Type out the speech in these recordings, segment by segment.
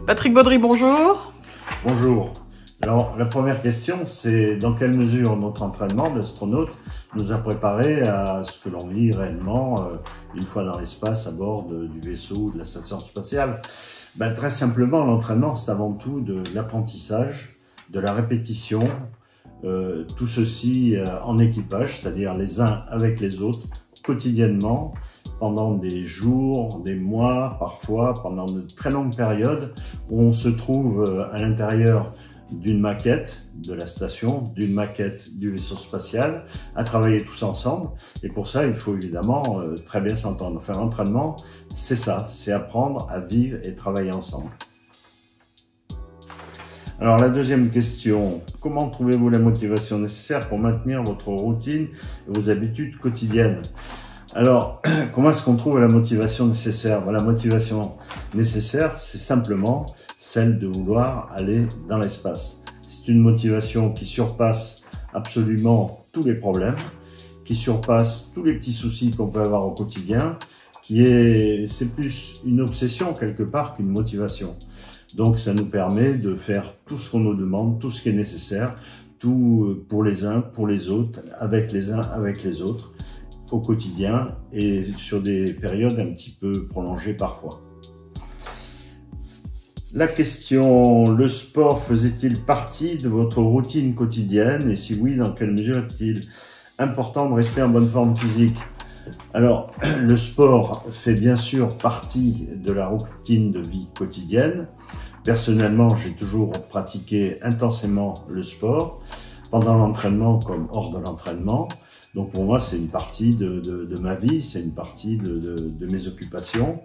Patrick Baudry, bonjour. Bonjour. Alors, la première question, c'est dans quelle mesure notre entraînement d'astronaute nous a préparé à ce que l'on vit réellement une fois dans l'espace à bord du vaisseau ou de la station spatiale. Très simplement, l'entraînement, c'est avant tout de l'apprentissage, de la répétition, tout ceci en équipage, c'est-à-dire les uns avec les autres, quotidiennement, pendant des jours, des mois, parfois pendant de très longues périodes, où on se trouve à l'intérieur d'une maquette de la station, d'une maquette du vaisseau spatial, à travailler tous ensemble. Et pour ça, il faut évidemment très bien s'entendre. Faire l'entraînement, c'est ça, c'est apprendre à vivre et travailler ensemble. Alors la deuxième question, comment trouvez-vous la motivation nécessaire pour maintenir votre routine et vos habitudes quotidiennes? Alors, comment est-ce qu'on trouve la motivation nécessaire? La motivation nécessaire, c'est simplement celle de vouloir aller dans l'espace. C'est une motivation qui surpasse absolument tous les problèmes, qui surpasse tous les petits soucis qu'on peut avoir au quotidien, c'est plus une obsession quelque part qu'une motivation. Donc ça nous permet de faire tout ce qu'on nous demande, tout ce qui est nécessaire, tout pour les uns, pour les autres, avec les uns, avec les autres, au quotidien et sur des périodes un petit peu prolongées parfois. La question, le sport faisait-il partie de votre routine quotidienne? Et si oui, dans quelle mesure est-il important de rester en bonne forme physique? Alors, le sport fait bien sûr partie de la routine de vie quotidienne. Personnellement, j'ai toujours pratiqué intensément le sport, pendant l'entraînement comme hors de l'entraînement. Donc pour moi, c'est une partie de ma vie, c'est une partie de mes occupations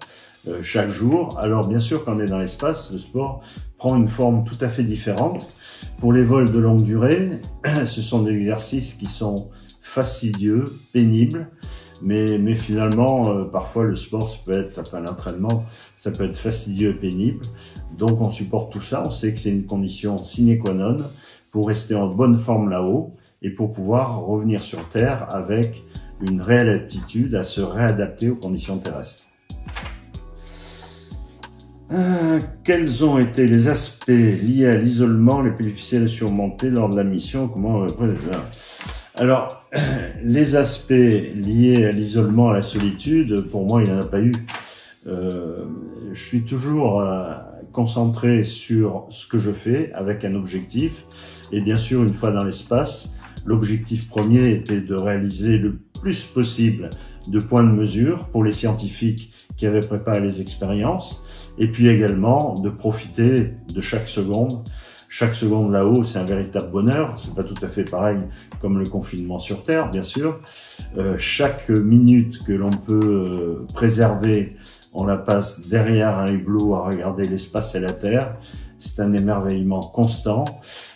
chaque jour. Alors bien sûr, quand on est dans l'espace, le sport prend une forme tout à fait différente. Pour les vols de longue durée, ce sont des exercices qui sont fastidieux, pénibles, mais finalement, parfois le sport, l'entraînement, ça peut être fastidieux et pénible. Donc on supporte tout ça, on sait que c'est une condition sine qua non pour rester en bonne forme là-haut et pour pouvoir revenir sur Terre avec une réelle aptitude à se réadapter aux conditions terrestres. Quels ont été les aspects liés à l'isolement les plus difficiles à surmonter lors de la mission? Alors, les aspects liés à l'isolement, à la solitude, pour moi, il n'y en a pas eu. Je suis toujours concentré sur ce que je fais avec un objectif. Et bien sûr, une fois dans l'espace, l'objectif premier était de réaliser le plus possible de points de mesure pour les scientifiques qui avaient préparé les expériences. Et puis également de profiter de chaque seconde. Chaque seconde là-haut, c'est un véritable bonheur. C'est pas tout à fait pareil comme le confinement sur Terre, bien sûr. Chaque minute que l'on peut préserver, on la passe derrière un hublot à regarder l'espace et la Terre. C'est un émerveillement constant.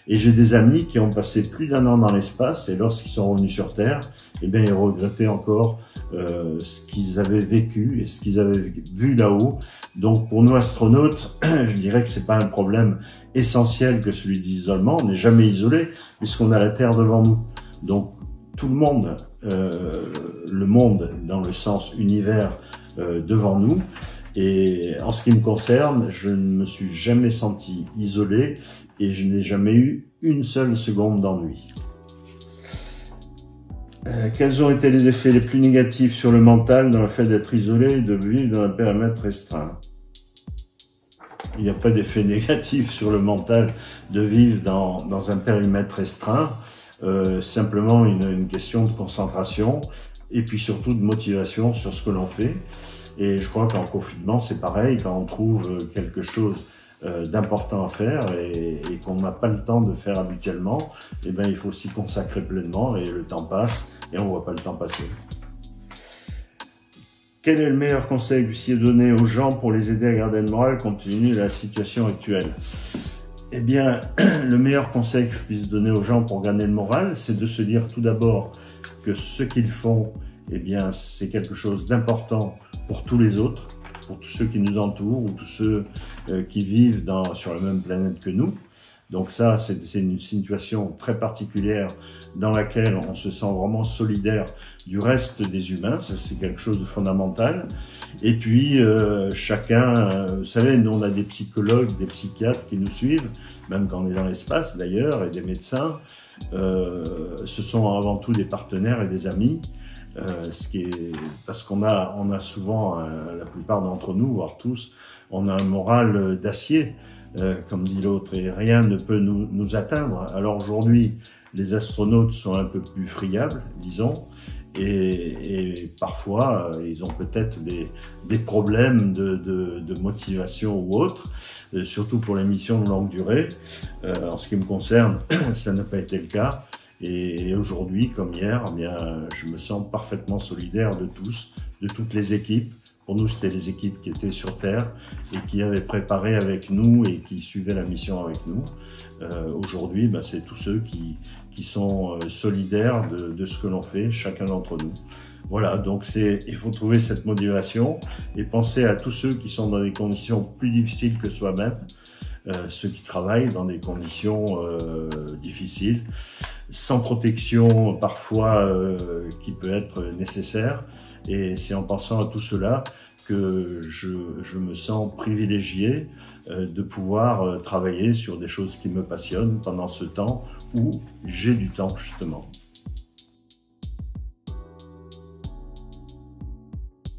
Et j'ai des amis qui ont passé plus d'1 an dans l'espace et lorsqu'ils sont revenus sur Terre, ils regrettaient encore ce qu'ils avaient vécu et ce qu'ils avaient vu là-haut. Donc pour nous astronautes, je dirais que c'est pas un problème essentiel que celui d'isolement. On n'est jamais isolé puisqu'on a la Terre devant nous. Donc tout le monde, le monde dans le sens univers devant nous. Et en ce qui me concerne, je ne me suis jamais senti isolé et je n'ai jamais eu une seule seconde d'ennui. Quels ont été les effets les plus négatifs sur le mental dans le fait d'être isolé et de vivre dans un périmètre restreint? Il n'y a pas d'effet négatif sur le mental de vivre dans un périmètre restreint, simplement une question de concentration et puis surtout de motivation sur ce que l'on fait. Et je crois qu'en confinement, c'est pareil, quand on trouve quelque chose d'important à faire et qu'on n'a pas le temps de faire habituellement, il faut s'y consacrer pleinement et le temps passe et on ne voit pas le temps passer. Quel est le meilleur conseil que vous puissiez donner aux gens pour les aider à garder le moral compte tenu de la situation actuelle? Le meilleur conseil que je puisse donner aux gens pour garder le moral, c'est de se dire tout d'abord que ce qu'ils font, c'est quelque chose d'important pour tous les autres, pour tous ceux qui nous entourent ou tous ceux qui vivent sur la même planète que nous. Donc ça, c'est une situation très particulière dans laquelle on se sent vraiment solidaire du reste des humains. Ça, c'est quelque chose de fondamental. Et puis, chacun, vous savez, nous, on a des psychologues, des psychiatres qui nous suivent, même quand on est dans l'espace d'ailleurs, et des médecins. Ce sont avant tout des partenaires et des amis. Parce qu'on a souvent, la plupart d'entre nous, voire tous, on a un moral d'acier, comme dit l'autre, et rien ne peut nous atteindre. Alors aujourd'hui, les astronautes sont un peu plus friables, disons, et parfois ils ont peut-être des problèmes de motivation ou autre, surtout pour les missions de longue durée. En ce qui me concerne, ça n'a pas été le cas. Et aujourd'hui, comme hier, eh bien, je me sens parfaitement solidaire de tous, de toutes les équipes. Pour nous, c'était les équipes qui étaient sur Terre et qui avaient préparé avec nous et qui suivaient la mission avec nous. Aujourd'hui, ben, c'est tous ceux qui sont solidaires de ce que l'on fait, chacun d'entre nous. Voilà, donc il faut trouver cette motivation et penser à tous ceux qui sont dans des conditions plus difficiles que soi-même, ceux qui travaillent dans des conditions difficiles, sans protection parfois qui peut être nécessaire. Et c'est en pensant à tout cela que je me sens privilégié de pouvoir travailler sur des choses qui me passionnent pendant ce temps où j'ai du temps justement.